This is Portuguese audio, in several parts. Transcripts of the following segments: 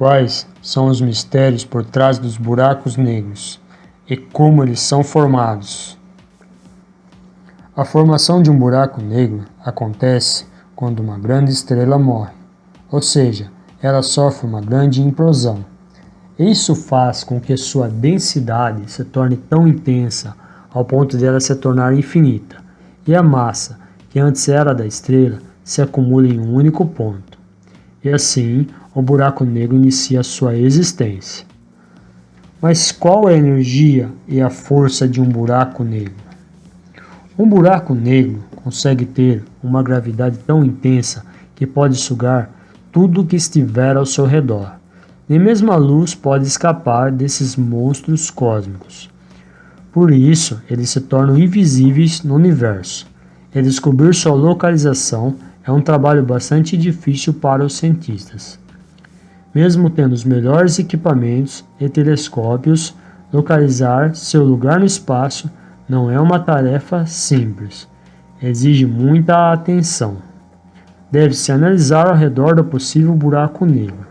quais são os mistérios por trás dos buracos negros e como eles são formados. A formação de um buraco negro acontece quando uma grande estrela morre, ou seja, ela sofre uma grande implosão. Isso faz com que sua densidade se torne tão intensa ao ponto de ela se tornar infinita, e a massa, que antes era da estrela, se acumula em um único ponto. E assim, o buraco negro inicia sua existência. Mas qual é a energia e a força de um buraco negro? Um buraco negro consegue ter uma gravidade tão intensa que pode sugar tudo que estiver ao seu redor. Nem mesmo a luz pode escapar desses monstros cósmicos. Por isso, eles se tornam invisíveis no universo. E descobrir sua localização é um trabalho bastante difícil para os cientistas. Mesmo tendo os melhores equipamentos e telescópios, localizar seu lugar no espaço não é uma tarefa simples. Exige muita atenção. Deve-se analisar ao redor do possível buraco negro.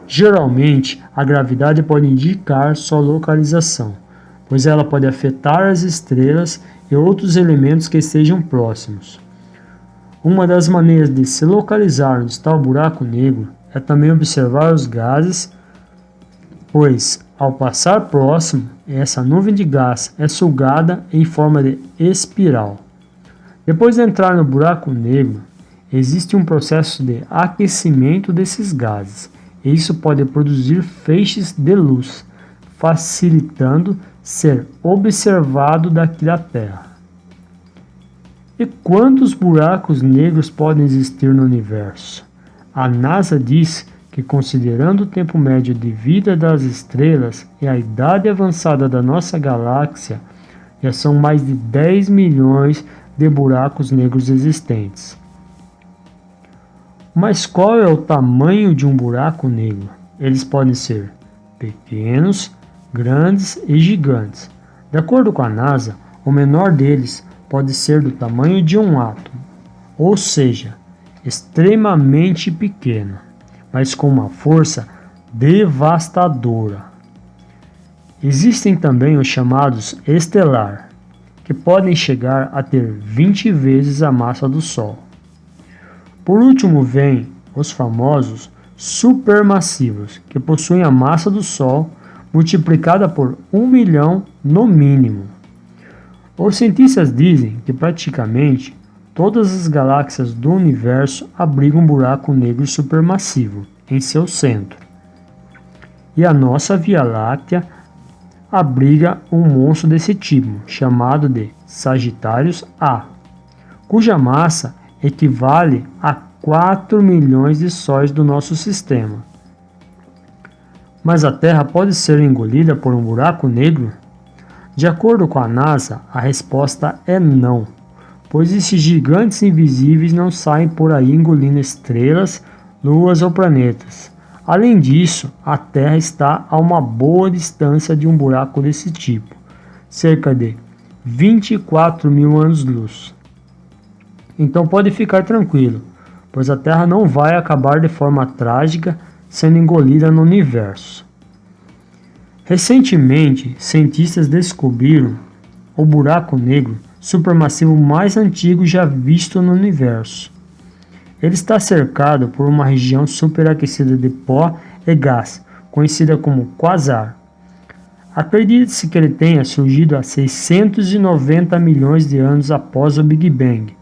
Geralmente, a gravidade pode indicar sua localização, pois ela pode afetar as estrelas e outros elementos que estejam próximos. Uma das maneiras de se localizar onde está o buraco negro é também observar os gases, pois, ao passar próximo, essa nuvem de gás é sugada em forma de espiral. Depois de entrar no buraco negro, existe um processo de aquecimento desses gases, e isso pode produzir feixes de luz, facilitando ser observado daqui da Terra. E quantos buracos negros podem existir no universo? A NASA diz que, considerando o tempo médio de vida das estrelas e a idade avançada da nossa galáxia, já são mais de 10 milhões de buracos negros existentes. Mas qual é o tamanho de um buraco negro? Eles podem ser pequenos, grandes e gigantes. De acordo com a NASA, o menor deles pode ser do tamanho de um átomo, ou seja, extremamente pequeno, mas com uma força devastadora. Existem também os chamados estelar, que podem chegar a ter 20 vezes a massa do Sol. Por último vêm os famosos supermassivos, que possuem a massa do Sol multiplicada por 1 milhão no mínimo. Os cientistas dizem que praticamente todas as galáxias do universo abrigam um buraco negro supermassivo em seu centro. E a nossa Via Láctea abriga um monstro desse tipo, chamado de Sagitários A, cuja massa equivale a 4 milhões de sóis do nosso sistema. Mas a Terra pode ser engolida por um buraco negro? De acordo com a NASA, a resposta é não, pois esses gigantes invisíveis não saem por aí engolindo estrelas, luas ou planetas. Além disso, a Terra está a uma boa distância de um buraco desse tipo, cerca de 24 mil anos-luz. Então pode ficar tranquilo, pois a Terra não vai acabar de forma trágica sendo engolida no universo. Recentemente, cientistas descobriram o buraco negro supermassivo mais antigo já visto no universo. Ele está cercado por uma região superaquecida de pó e gás, conhecida como quasar. Acredita-se que ele tenha surgido há 690 milhões de anos após o Big Bang,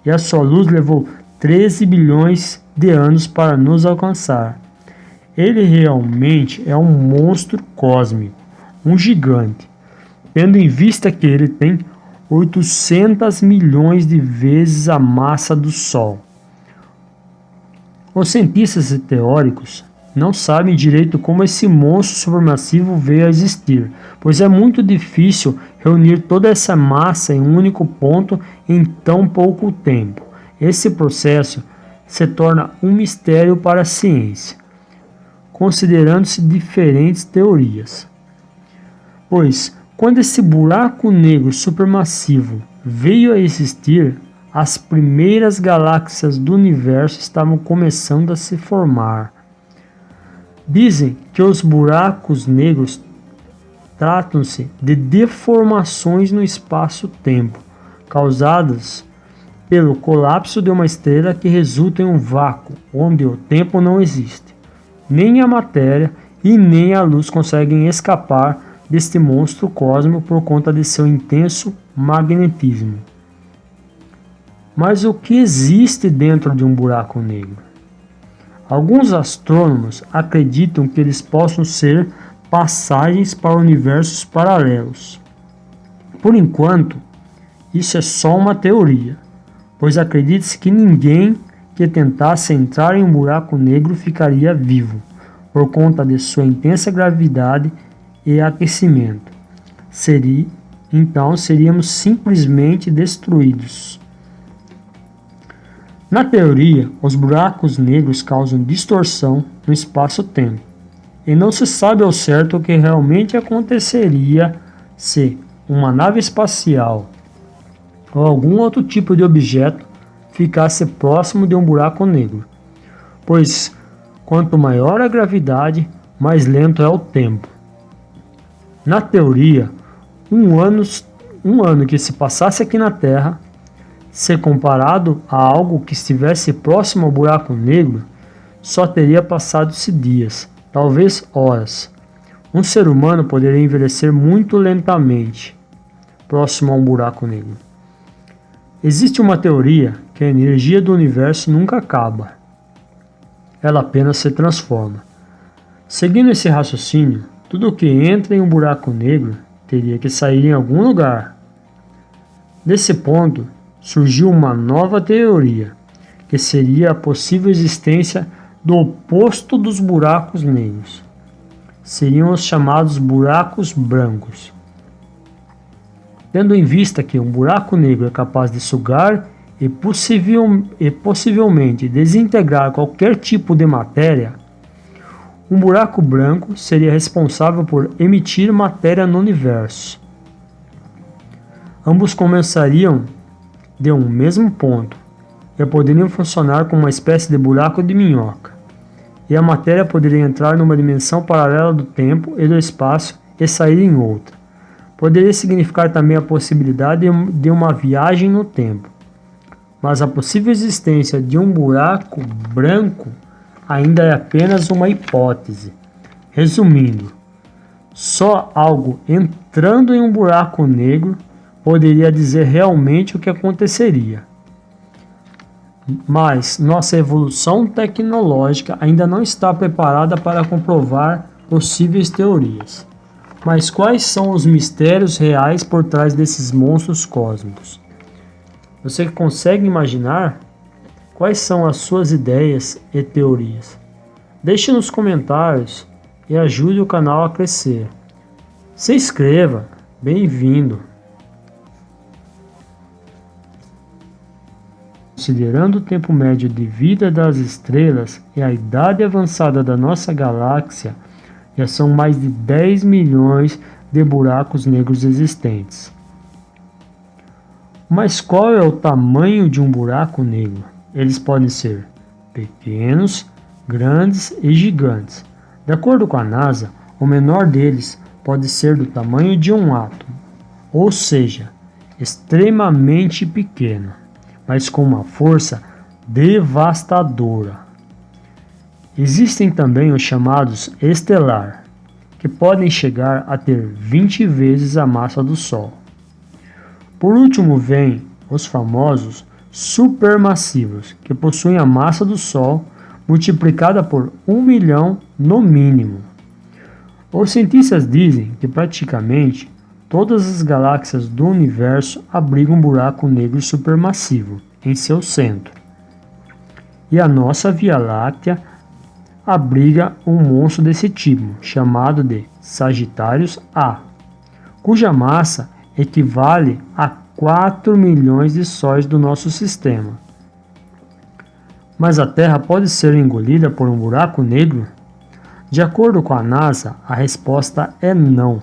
e a sua luz levou 13 bilhões de anos para nos alcançar. Ele realmente é um monstro cósmico, um gigante, tendo em vista que ele tem 800 milhões de vezes a massa do Sol. Os cientistas e teóricos não sabem direito como esse monstro supermassivo veio a existir, pois é muito difícil reunir toda essa massa em um único ponto em tão pouco tempo. Esse processo se torna um mistério para a ciência, considerando-se diferentes teorias. Pois, quando esse buraco negro supermassivo veio a existir, as primeiras galáxias do universo estavam começando a se formar. Dizem que os buracos negros tratam-se de deformações no espaço-tempo, causadas pelo colapso de uma estrela que resulta em um vácuo, onde o tempo não existe. Nem a matéria e nem a luz conseguem escapar deste monstro cósmico por conta de seu intenso magnetismo. Mas o que existe dentro de um buraco negro? Alguns astrônomos acreditam que eles possam ser passagens para universos paralelos. Por enquanto, isso é só uma teoria, pois acredita-se que ninguém que tentasse entrar em um buraco negro ficaria vivo, por conta de sua intensa gravidade e aquecimento. Então seríamos simplesmente destruídos. Na teoria, os buracos negros causam distorção no espaço-tempo, e não se sabe ao certo o que realmente aconteceria se uma nave espacial ou algum outro tipo de objeto ficasse próximo de um buraco negro, pois quanto maior a gravidade, mais lento é o tempo. Na teoria, um ano que se passasse aqui na Terra, se comparado a algo que estivesse próximo ao buraco negro, só teria passado-se dias, talvez horas. Um ser humano poderia envelhecer muito lentamente próximo a um buraco negro. Existe uma teoria que a energia do universo nunca acaba. Ela apenas se transforma. Seguindo esse raciocínio, tudo que entra em um buraco negro teria que sair em algum lugar. Desse ponto, surgiu uma nova teoria, que seria a possível existência do oposto dos buracos negros. Seriam os chamados buracos brancos. Tendo em vista que um buraco negro é capaz de sugar e possivelmente desintegrar qualquer tipo de matéria, um buraco branco seria responsável por emitir matéria no universo. Ambos começariam de um mesmo ponto e poderiam funcionar como uma espécie de buraco de minhoca, e a matéria poderia entrar numa dimensão paralela do tempo e do espaço e sair em outra. Poderia significar também a possibilidade de uma viagem no tempo, mas a possível existência de um buraco branco ainda é apenas uma hipótese. Resumindo, só algo entrando em um buraco negro poderia dizer realmente o que aconteceria. Mas nossa evolução tecnológica ainda não está preparada para comprovar possíveis teorias. Mas quais são os mistérios reais por trás desses monstros cósmicos? Você consegue imaginar? Quais são as suas ideias e teorias? Deixe nos comentários e ajude o canal a crescer. Se inscreva, bem-vindo! Considerando o tempo médio de vida das estrelas e a idade avançada da nossa galáxia, já são mais de 10 milhões de buracos negros existentes. Mas qual é o tamanho de um buraco negro? Eles podem ser pequenos, grandes e gigantes. De acordo com a NASA, o menor deles pode ser do tamanho de um átomo, ou seja, extremamente pequeno, mas com uma força devastadora. Existem também os chamados estelar, que podem chegar a ter 20 vezes a massa do Sol. Por último vem os famosos supermassivos, que possuem a massa do Sol multiplicada por 1 milhão no mínimo. Os cientistas dizem que praticamente todas as galáxias do universo abrigam um buraco negro supermassivo em seu centro. E a nossa Via Láctea abriga um monstro desse tipo, chamado de Sagitários A, cuja massa equivale a 4 milhões de sóis do nosso sistema. Mas a Terra pode ser engolida por um buraco negro? De acordo com a NASA, a resposta é não,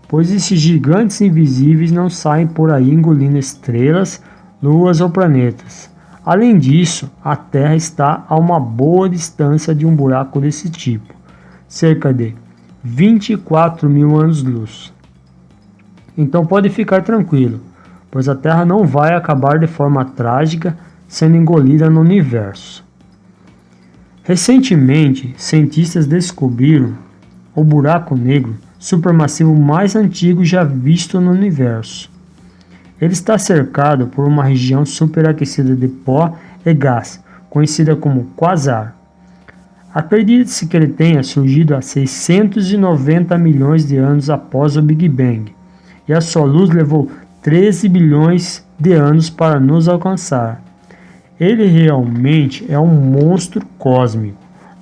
pois esses gigantes invisíveis não saem por aí engolindo estrelas, luas ou planetas. Além disso, a Terra está a uma boa distância de um buraco desse tipo. cerca de 24 mil anos-luz. Então pode ficar tranquilo, pois a Terra não vai acabar de forma trágica sendo engolida no universo. Recentemente, cientistas descobriram o buraco negro supermassivo mais antigo já visto no universo. Ele está cercado por uma região superaquecida de pó e gás, conhecida como quasar. Acredita-se que ele tenha surgido há 690 milhões de anos após o Big Bang, e a sua luz levou 13 bilhões de anos para nos alcançar. Ele realmente é um monstro cósmico,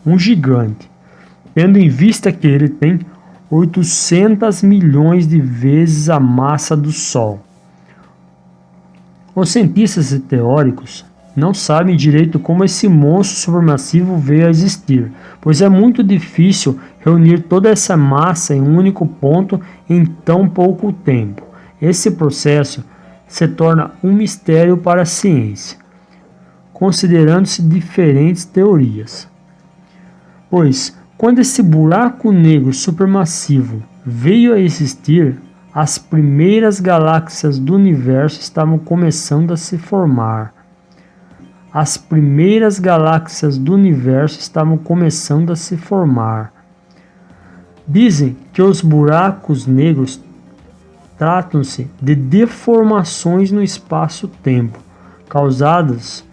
um gigante, tendo em vista que ele tem 800 milhões de vezes a massa do Sol. Os cientistas e teóricos não sabem direito como esse monstro supermassivo veio a existir, pois é muito difícil reunir toda essa massa em um único ponto em tão pouco tempo. Esse processo se torna um mistério para a ciência, considerando-se diferentes teorias. Pois, quando esse buraco negro supermassivo veio a existir, as primeiras galáxias do universo estavam começando a se formar. As primeiras galáxias do universo estavam começando a se formar. Dizem que os buracos negros tratam-se de deformações no espaço-tempo, causadas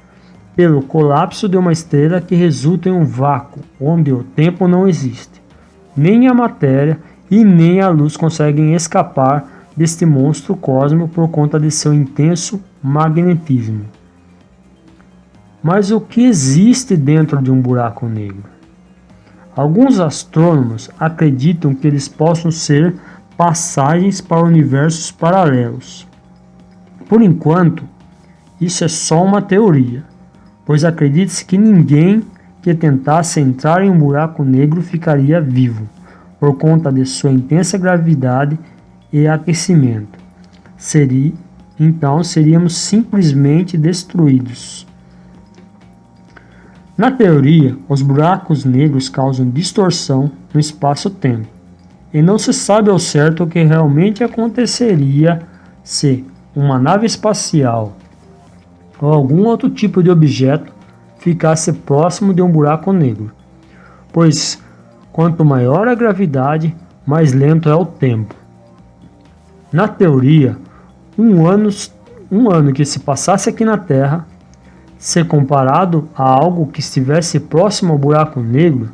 pelo colapso de uma estrela que resulta em um vácuo, onde o tempo não existe. Nem a matéria e nem a luz conseguem escapar deste monstro cósmico por conta de seu intenso magnetismo. Mas o que existe dentro de um buraco negro? Alguns astrônomos acreditam que eles possam ser passagens para universos paralelos. Por enquanto, isso é só uma teoria, pois acredita-se que ninguém que tentasse entrar em um buraco negro ficaria vivo, por conta de sua intensa gravidade e aquecimento. Então seríamos simplesmente destruídos. Na teoria, os buracos negros causam distorção no espaço-tempo, e não se sabe ao certo o que realmente aconteceria se uma nave espacial ou algum outro tipo de objeto ficasse próximo de um buraco negro, pois quanto maior a gravidade, mais lento é o tempo. Na teoria, um ano que se passasse aqui na Terra, se comparado a algo que estivesse próximo ao buraco negro,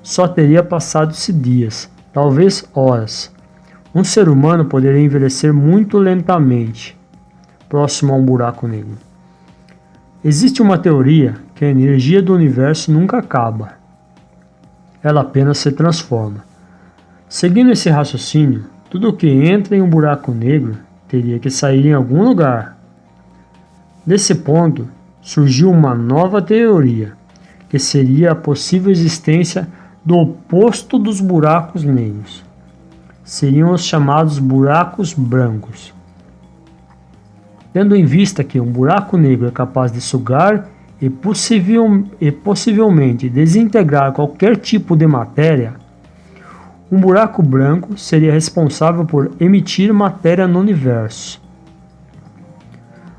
só teria passado-se dias, talvez horas. Um ser humano poderia envelhecer muito lentamente próximo a um buraco negro. Existe uma teoria que a energia do universo nunca acaba. Ela apenas se transforma. Seguindo esse raciocínio, tudo que entra em um buraco negro teria que sair em algum lugar. Desse ponto, surgiu uma nova teoria, que seria a possível existência do oposto dos buracos negros. Seriam os chamados buracos brancos. Tendo em vista que um buraco negro é capaz de sugar e possivelmente desintegrar qualquer tipo de matéria, um buraco branco seria responsável por emitir matéria no universo.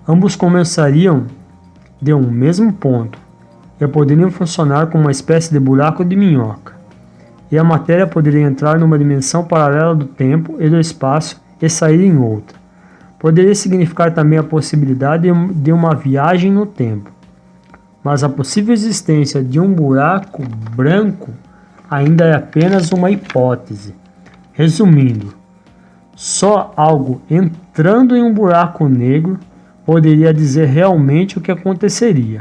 Ambos começariam de um mesmo ponto e poderiam funcionar como uma espécie de buraco de minhoca, e a matéria poderia entrar numa dimensão paralela do tempo e do espaço e sair em outra. Poderia significar também a possibilidade de uma viagem no tempo, mas a possível existência de um buraco branco ainda é apenas uma hipótese. Resumindo, só algo entrando em um buraco negro poderia dizer realmente o que aconteceria.